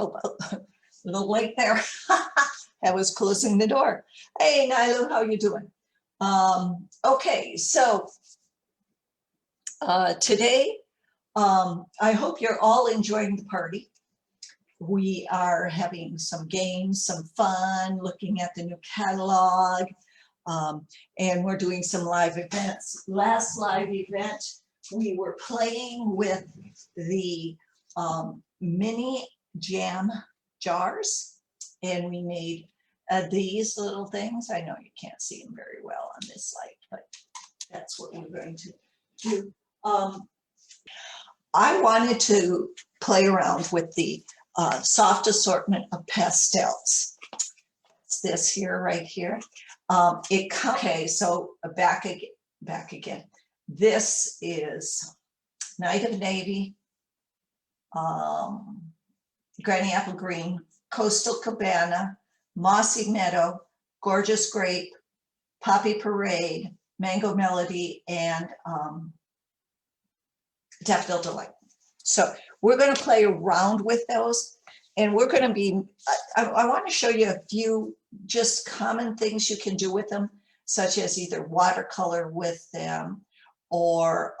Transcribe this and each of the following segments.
Oh, a little late there. I was closing the door. Hey, Nylu, how you doing? Okay, so today, I hope you're all enjoying the party. We are having some games, some fun, looking at the new catalog, and we're doing some live events. Last live event, we were playing with the mini jam jars, and we made these little things. I know you can't see them very well on this light, but that's what we're going to do. I wanted to play around with the soft assortment of pastels. It's this here, right here. Okay, so back again. This is Night of Navy, Granny Apple Green, Coastal Cabana, Mossy Meadow, Gorgeous Grape, Poppy Parade, Mango Melody, and Daffodil Delight. So we're going to play around with those, and we're going to be, I want to show you a few just common things you can do with them, such as either watercolor with them or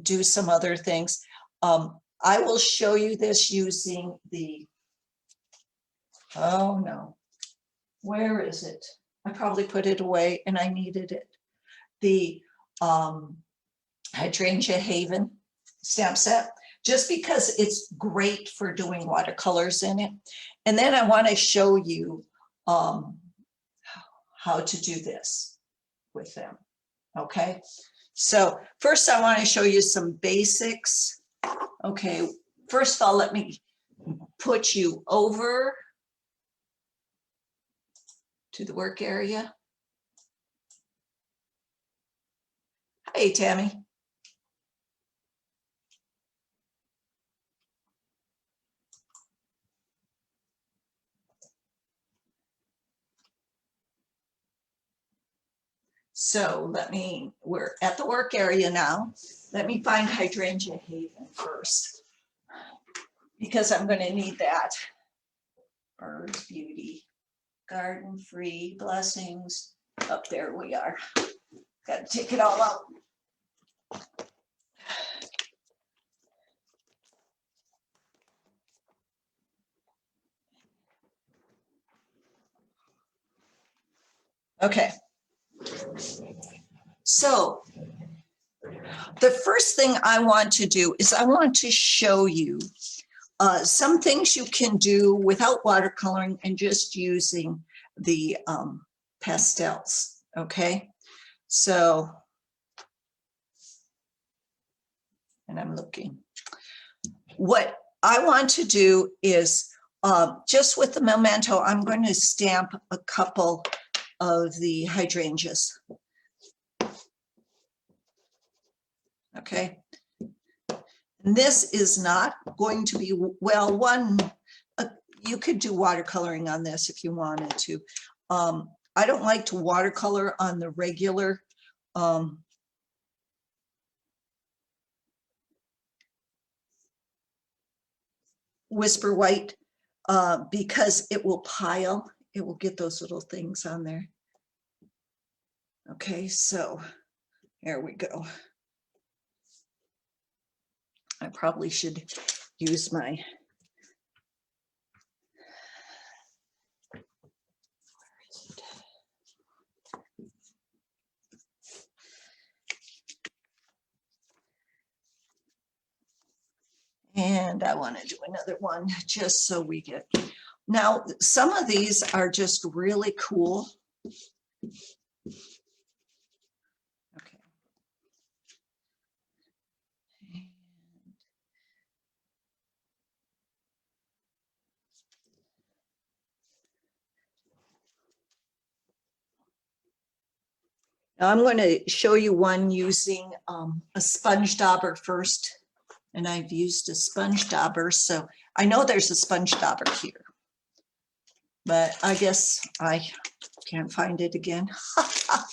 do some other things. I will show you this using the, oh no, where is it? I probably put it away and I needed it. The Hydrangea Haven stamp set, just because it's great for doing watercolors in it. And then I want to show you how to do this with them. Okay, so first I want to show you some basics. Okay, first of all, let me put you over to the work area. Hey, Tammy. So we're at the work area now. Let me find Hydrangea Haven first, because I'm going to need that. Birds, Beauty, Garden Free, Blessings. Up there we are. Got to take it all out. Okay. So the first thing I want to do is I want to show you some things you can do without watercoloring and just using the pastels. Okay, so, and I'm looking. What I want to do is just with the Memento, I'm going to stamp a couple of the hydrangeas. Okay, and this is not going to be, well, you could do watercoloring on this if you wanted to. I don't like to watercolor on the regular Whisper White because it will pile. It will get those little things on there. Okay, so here we go. I probably should use my, where is it? And I want to do another one just so we get, now some of these are just really cool. Okay. Now I'm going to show you one using a sponge dauber first, and I've used a sponge dauber, so I know there's a sponge dauber here, but I guess I can't find it again. I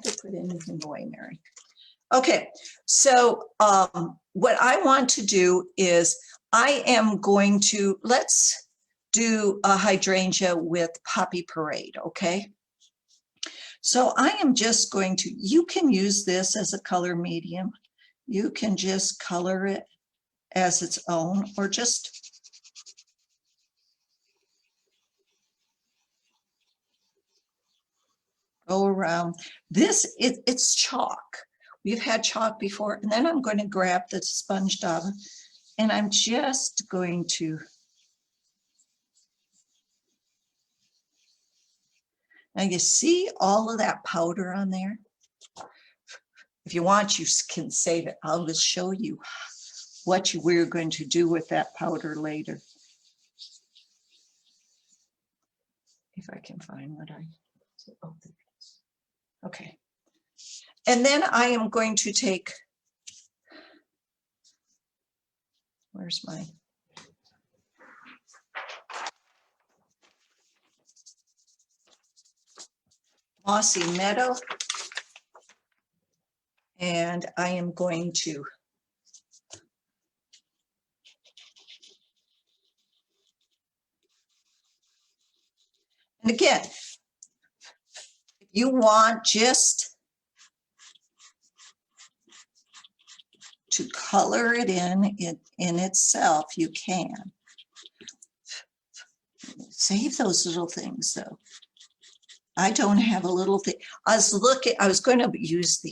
could put anything away, Mary. Okay, so what I want to do is I am going to, let's do a hydrangea with Poppy Parade, okay? So I am just going to, you can use this as a color medium. You can just color it as its own, or just go around. This, it's chalk. We've had chalk before, and then I'm going to grab the sponge dauber, and I'm just going to, now you see all of that powder on there? If you want, you can save it. I'll just show you what we're going to do with that powder later. If I can find what I, oh, there it is. Okay. And then I am going to take, where's my, Mossy Meadow, and I am going to and again, if you want just to color it in itself, you can. Save those little things though. I don't have a little thing. I was going to use the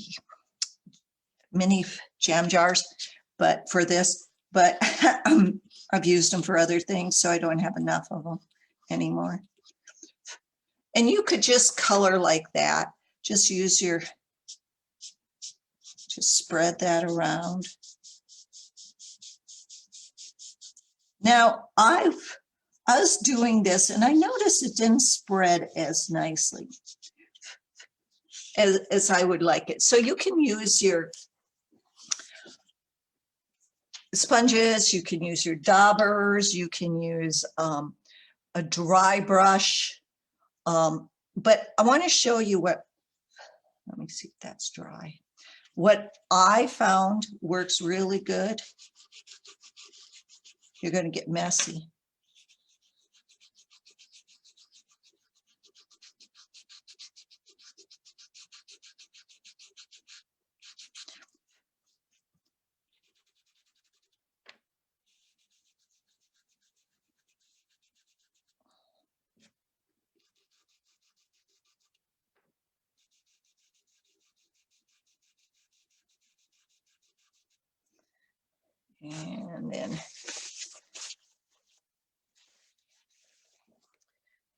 mini jam jars, but for this, but I've used them for other things, so I don't have enough of them anymore. And you could just color like that. Just use your, just spread that around. Now I was doing this and I noticed it didn't spread as nicely as I would like it. So you can use your sponges, you can use your daubers, you can use a dry brush. But I want to show you what, let me see if that's dry. What I found works really good. You're going to get messy. And then,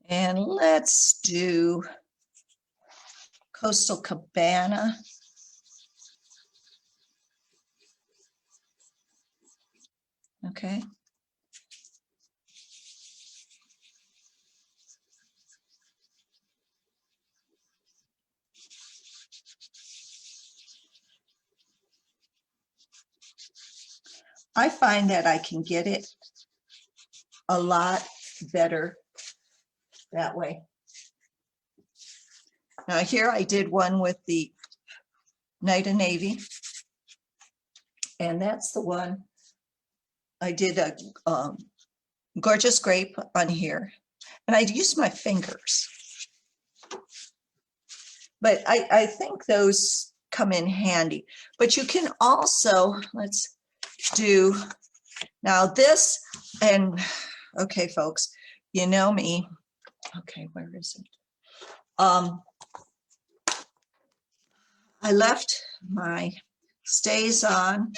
and let's do Coastal Cabana. Okay. I find that I can get it a lot better that way. Now here I did one with the Night of Navy, and that's the one I did a gorgeous grape on here, and I used my fingers. But I think those come in handy. But you can also, let's do, now this, and okay, folks, you know me. Okay, where is it? I left my stays on,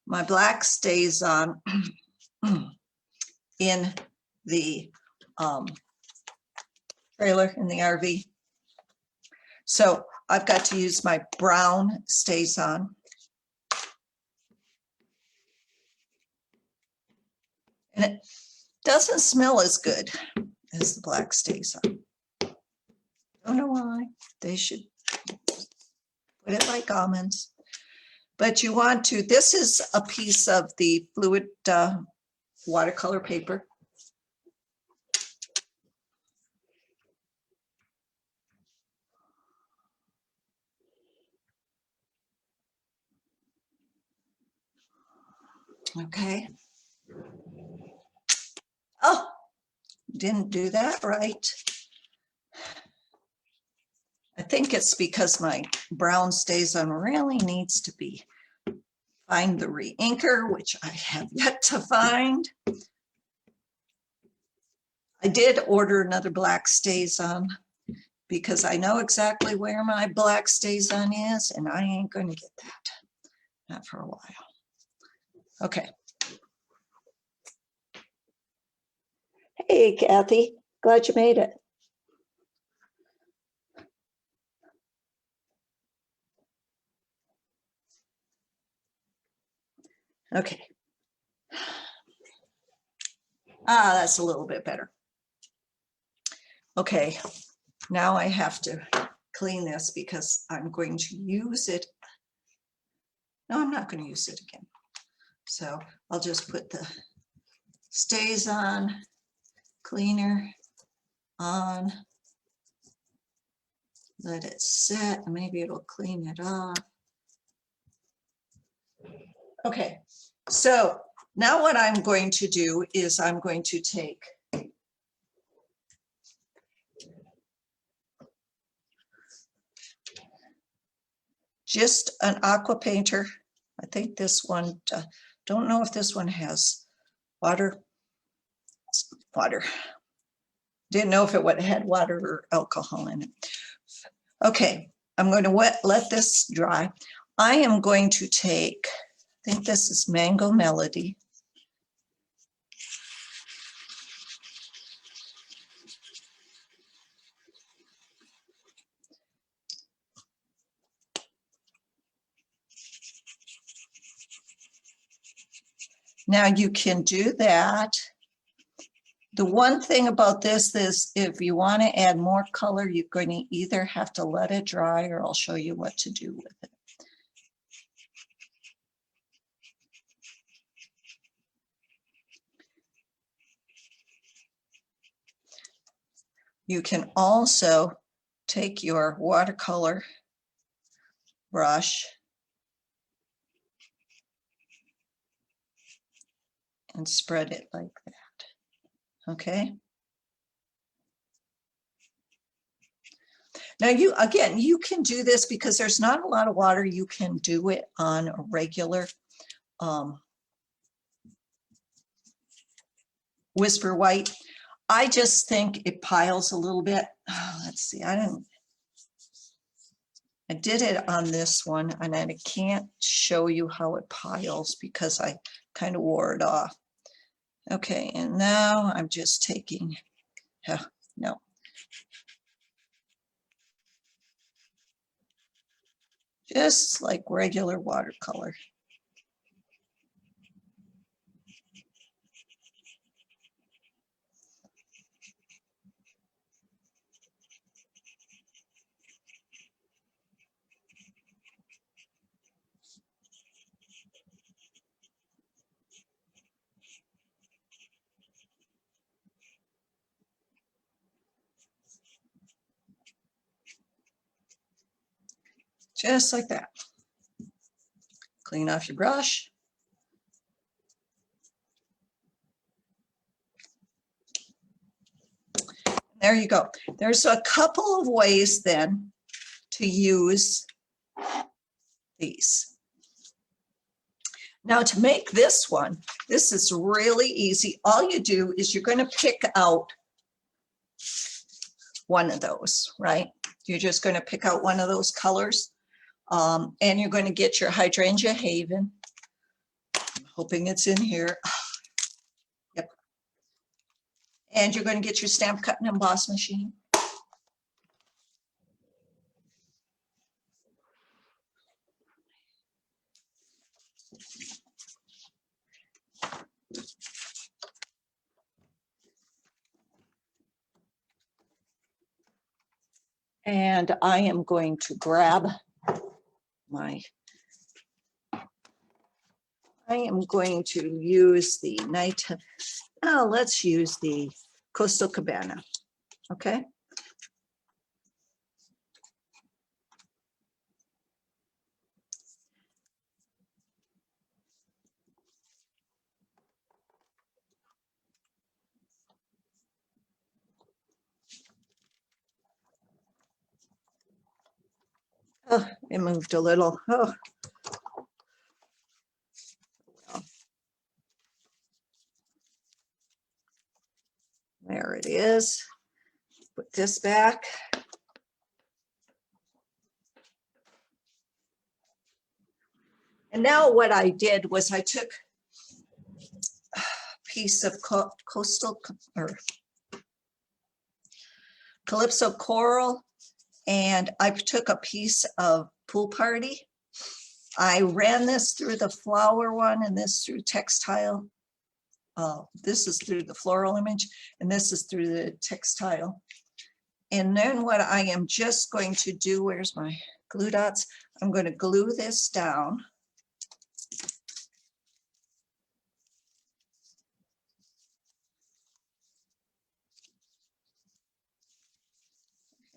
my black stays on in the trailer in the RV. So I've got to use my brown stays on. And it doesn't smell as good as the black stays on. Don't know why. They should put it like almonds. But you want to, this is a piece of the fluid watercolor paper. Okay. Oh, didn't do that right. I think it's because my brown stays on really needs to be. Find the re-inker, which I have yet to find. I did order another black stays on because I know exactly where my black stays on is, and I ain't going to get that. Not for a while. Okay. Hey, Kathy. Glad you made it. Okay. Ah, that's a little bit better. Okay. Now I have to clean this because I'm going to use it. No, I'm not going to use it again. So I'll just put the stays on, cleaner on, let it set. Maybe it'll clean it off. Okay, so now what I'm going to do is I'm going to take just an aqua painter. I think this one, don't know if this one has water. Didn't know if it had water or alcohol in it. Okay, I'm going to let this dry. I am going to take, I think this is Mango Melody. Now you can do that. The one thing about this is if you want to add more color, you're going to either have to let it dry or I'll show you what to do with it. You can also take your watercolor brush and spread it like that. Okay. Now you can do this because there's not a lot of water. You can do it on a regular Whisper White. I just think it piles a little bit. Oh, let's see, I did it on this one and I can't show you how it piles because I kind of wore it off. Okay, and now I'm just taking, no. Just like regular watercolor. Just like that. Clean off your brush. There you go. There's a couple of ways then to use these. Now to make this one, this is really easy. All you do is you're going to pick out one of those, right? You're just going to pick out one of those colors. And you're going to get your Hydrangea Haven. I'm hoping it's in here. Yep. And you're going to get your stamp cut and emboss machine. And I am going to grab I am going to use the let's use the Coastal Cabana, okay? It moved a little. Oh. There it is. Put this back. And now what I did was I took a piece of coastal or Calypso coral, and I took a piece of Pool Party. I ran this through the flower one and this through textile. This is through the floral image and this is through the textile. And then what I am just going to do, where's my glue dots? I'm going to glue this down.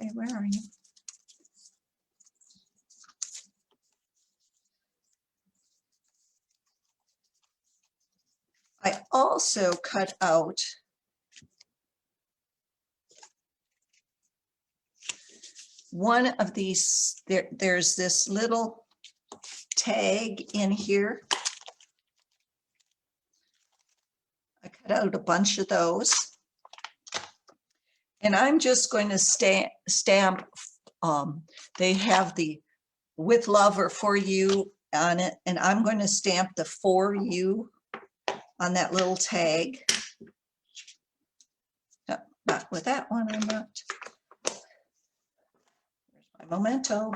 Okay, where are you? I also cut out one of these. There's this little tag in here. I cut out a bunch of those. And I'm just going to stamp, they have the with love or for you on it. And I'm going to stamp the for you on that little tag. No, not with that one, I'm not. There's my memento.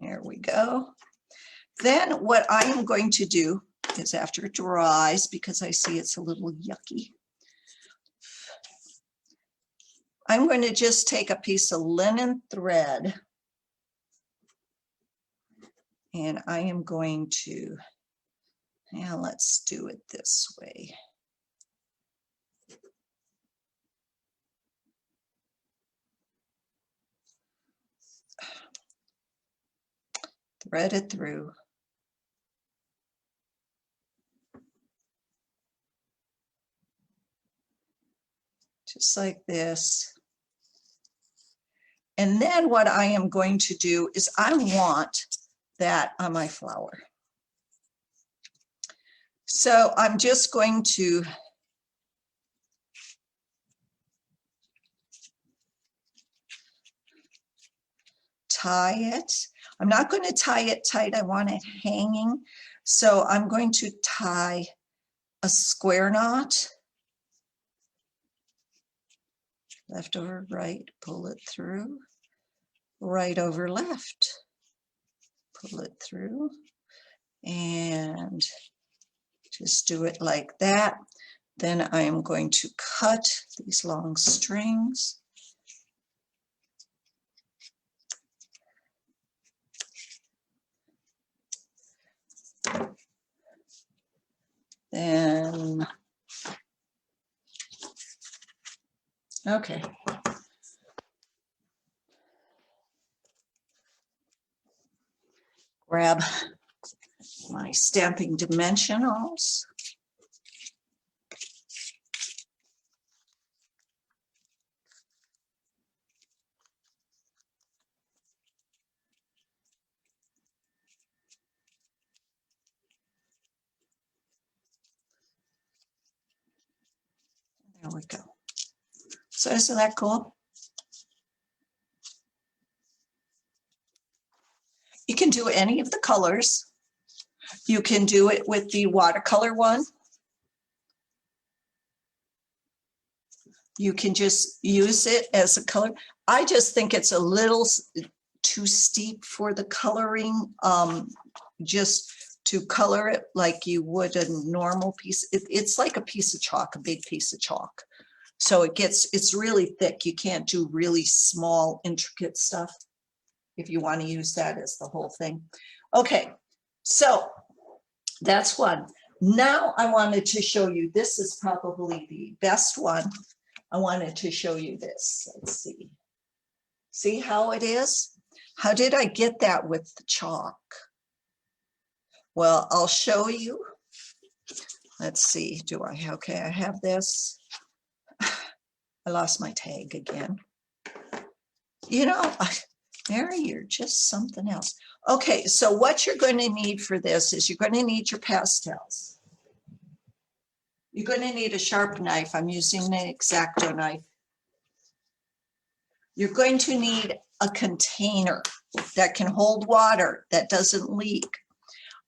There we go. Then what I am going to do is after it dries, because I see it's a little yucky, I'm going to just take a piece of linen thread and I am going to, yeah, let's do it this way. Thread it through. Just like this. And then what I am going to do is I want that on my flower. So I'm just going to tie it. I'm not going to tie it tight. I want it hanging. So I'm going to tie a square knot. Left over right, pull it through. Right over left, pull it through. And just do it like that. Then I am going to cut these long strings. Then, okay. Grab my stamping dimensionals. There we go. So isn't that cool? You can do any of the colors. You can do it with the watercolor one. You can just use it as a color. I just think it's a little too steep for the coloring, just to color it like you would a normal piece. It's like a piece of chalk, a big piece of chalk. So it's really thick. You can't do really small, intricate stuff if you want to use that as the whole thing. Okay, so that's one. Now I wanted to show you, this is probably the best one. I wanted to show you this. Let's see. See how it is? How did I get that with the chalk? Well, I'll show you. Let's see, do I, okay, I have this. I lost my tag again. You know, Mary, you're just something else. Okay, so what you're going to need for this is you're going to need your pastels. You're going to need a sharp knife. I'm using an X-Acto knife. You're going to need a container that can hold water, that doesn't leak.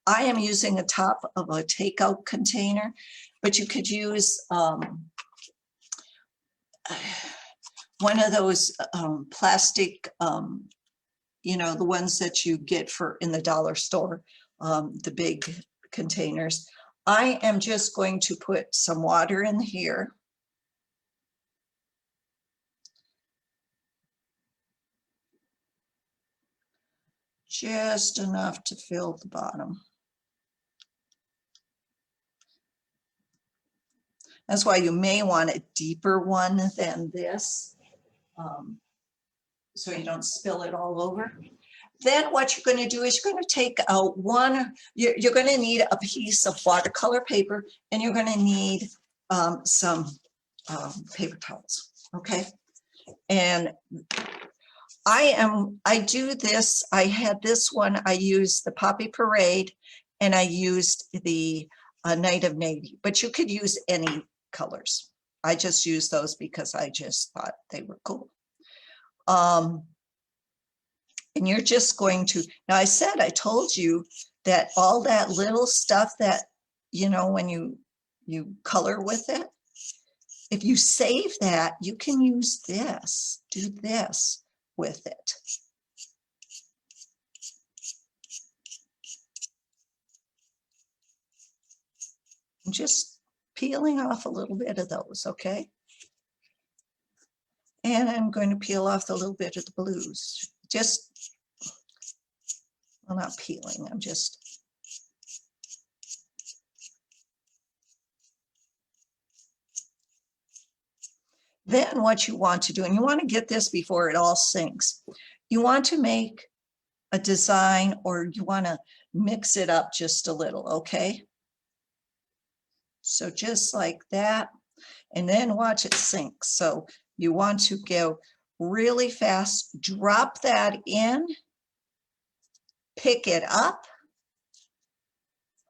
I am using the top of a takeout container, but you could use one of those plastic, you know, the ones that you get for in the dollar store, the big containers. I am just going to put some water in here. Just enough to fill the bottom. That's why you may want a deeper one than this, so you don't spill it all over. Then what you're going to do is you're going to take out you're going to need a piece of watercolor paper, and you're going to need some paper towels, okay? And I do this, I had this one, I used the Poppy Parade, and I used the Night of Navy, but you could use any colors. I just used those because I just thought they were cool. And you're just going to, now I told you that all that little stuff that, you know, when you color with it, if you save that, you can use this, do this with it. I'm just peeling off a little bit of those, okay? And I'm going to peel off a little bit of the blues. Just, well, not peeling, I'm just. Then what you want to do, and you want to get this before it all sinks, you want to make a design, or you want to mix it up just a little, okay? So just like that, and then watch it sink. So you want to go really fast, drop that in, pick it up.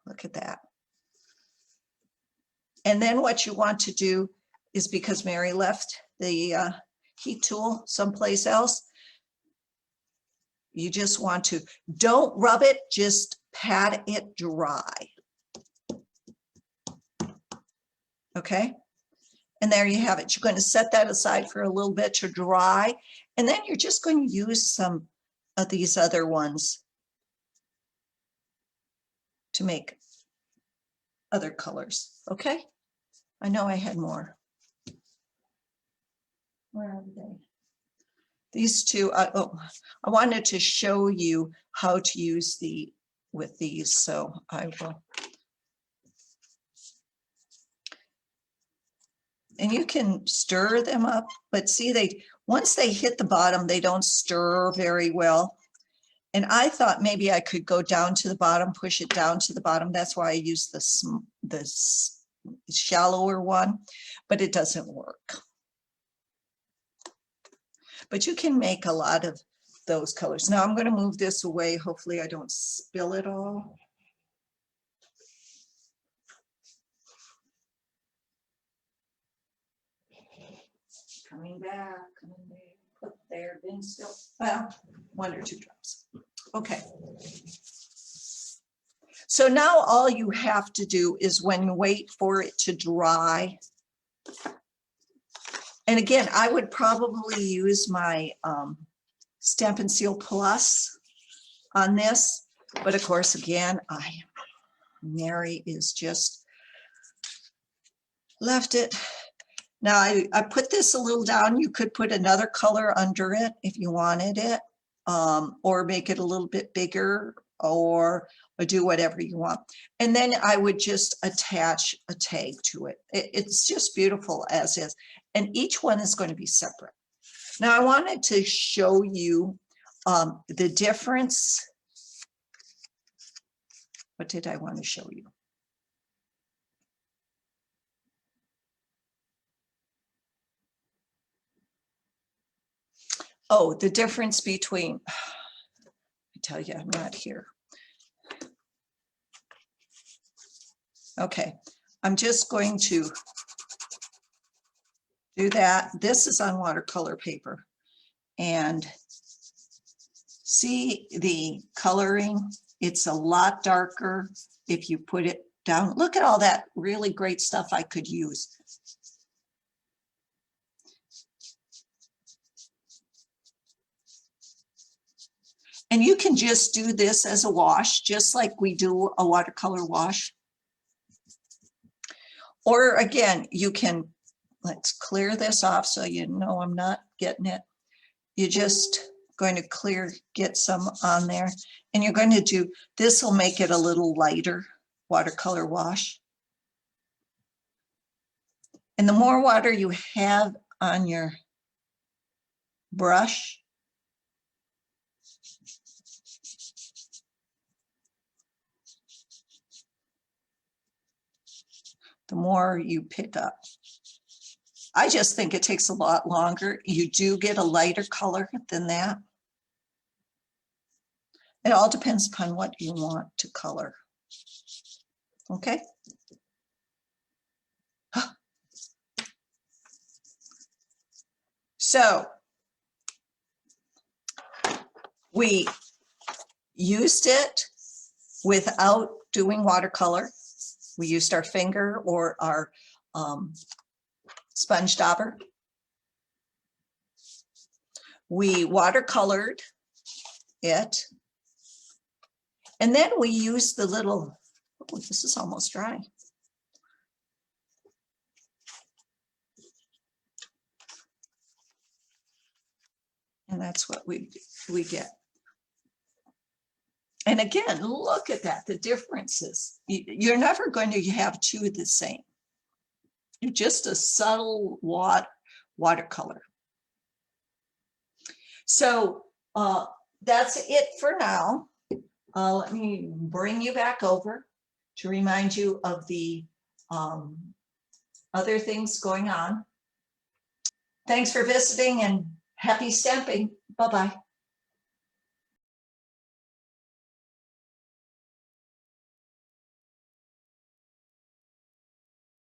Look at that. And then what you want to do is, because Mary left the heat tool someplace else, you just want to, don't rub it, just pat it dry. Okay? And there you have it. You're going to set that aside for a little bit to dry. And then you're just going to use some of these other ones to make other colors. Okay? I know I had more. Where are they? These two, I wanted to show you how to use with these, so I will. And you can stir them up, but see, once they hit the bottom, they don't stir very well. And I thought maybe I could go down to the bottom, push it down to the bottom. That's why I use this shallower one, but it doesn't work. But you can make a lot of those colors. Now I'm going to move this away. Hopefully I don't spill it all. Coming back, put there, been still, well, 1 or 2 drops. Okay. So now all you have to do is, when you wait for it to dry, and again, I would probably use my Stampin' Seal Plus on this, but of course, again, Mary is just left it. Now I put this a little down. You could put another color under it if you wanted it, or make it a little bit bigger, or do whatever you want. And then I would just attach a tag to it. It's just beautiful as is. And each one is going to be separate. Now I wanted to show you the difference. What did I want to show you? Oh, the difference between, I tell you, I'm not here. Okay, I'm just going to do that. This is on watercolor paper. And see the coloring? It's a lot darker if you put it down. Look at all that really great stuff I could use. And you can just do this as a wash, just like we do a watercolor wash. Or again, you can, let's clear this off so you know I'm not getting it. You're just going to get some on there. And you're going to do, this will make it a little lighter watercolor wash. And the more water you have on your brush, the more you pick up. I just think it takes a lot longer. You do get a lighter color than that. It all depends upon what you want to color. Okay. So we used it without doing watercolor. We used our finger or our sponge dauber. We watercolored it. And then we used the little, oh, this is almost dry. And that's what we get. And again, look at that, the differences. You're never going to have two the same. You're just a subtle watercolor. So that's it for now. Let me bring you back over to remind you of the other things going on. Thanks for visiting and happy stamping. Bye-bye.